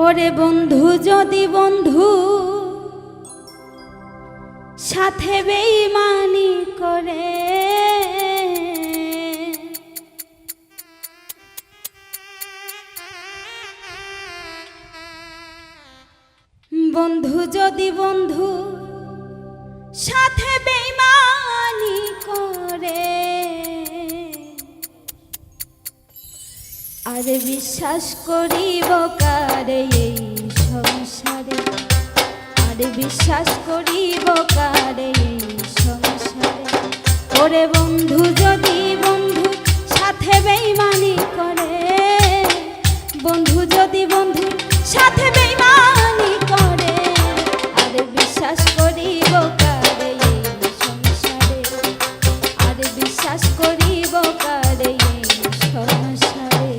ওরে বন্ধু যদি বন্ধু সাথে বেঈমানি করে, বন্ধু যদি বন্ধু সাথে বেঈমানি করে, আরে বিশ্বাস করিব কারে এই সংসারে, আরে বিশ্বাস করিব কারে এই সংসারে। ওরে বন্ধু যদি বন্ধু সাথে বেঈমানি করে, বন্ধু যদি বন্ধু সাথে বেঈমানি করে, আরে বিশ্বাস করিব কারে এই সংসারে, আরে বিশ্বাস করিব কারে এই সংসারে।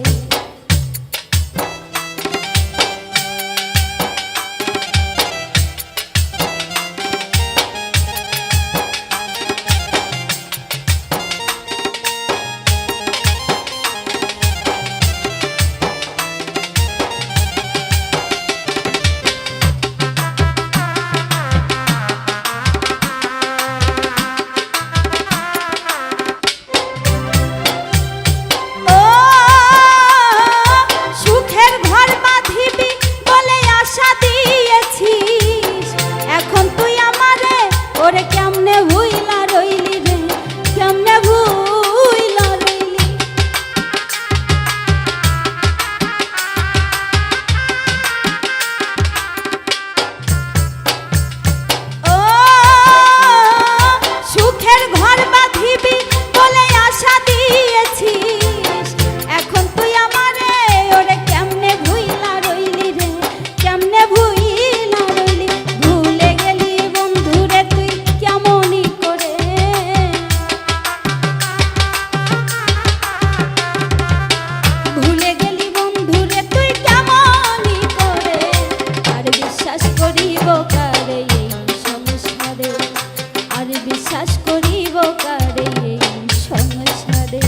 বিশ্বাস করিব কারে এই সংসারে।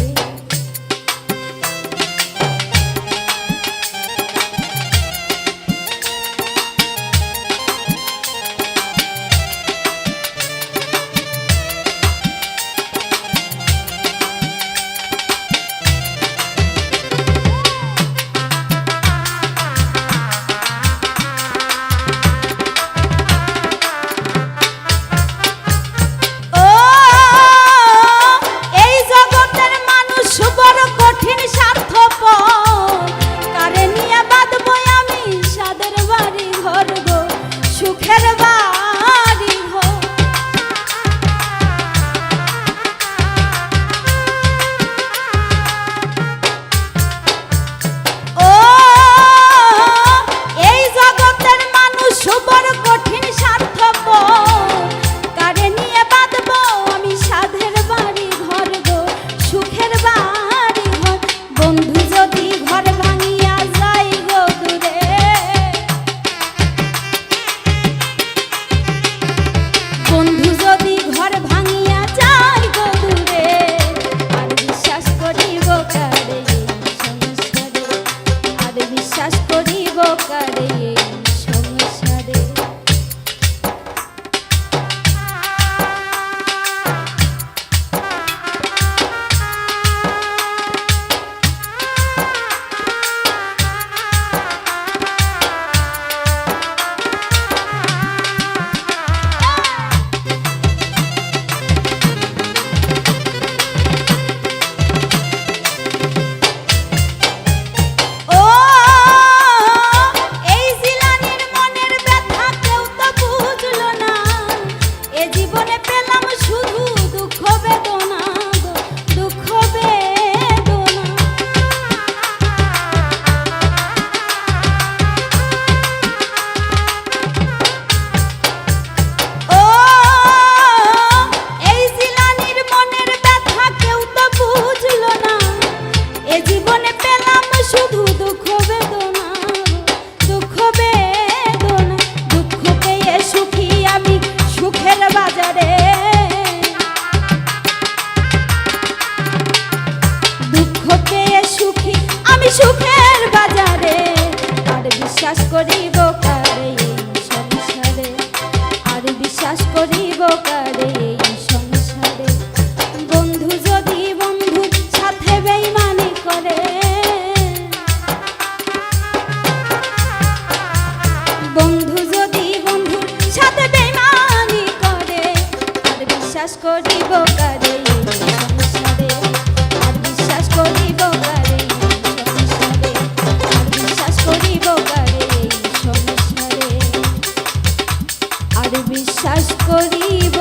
বিশ্বাস করিব কারে এই সংসারে। বিশ্বাস করিব কারে এই সংসারে, আর বিশ্বাস করিব কারে এই সংসারে। বন্ধু যদি বন্ধুর সাথে বেইমানি করে, বন্ধু যদি বন্ধুর সাথে বেইমানি করে, আর বিশ্বাস করিব কারে এই সংসারে, আর বিশ্বাস করিব কারে এই সংসারে, আর বিশ্বাস করিব কারে এই সংসারে, আর বিশ্বাস করিব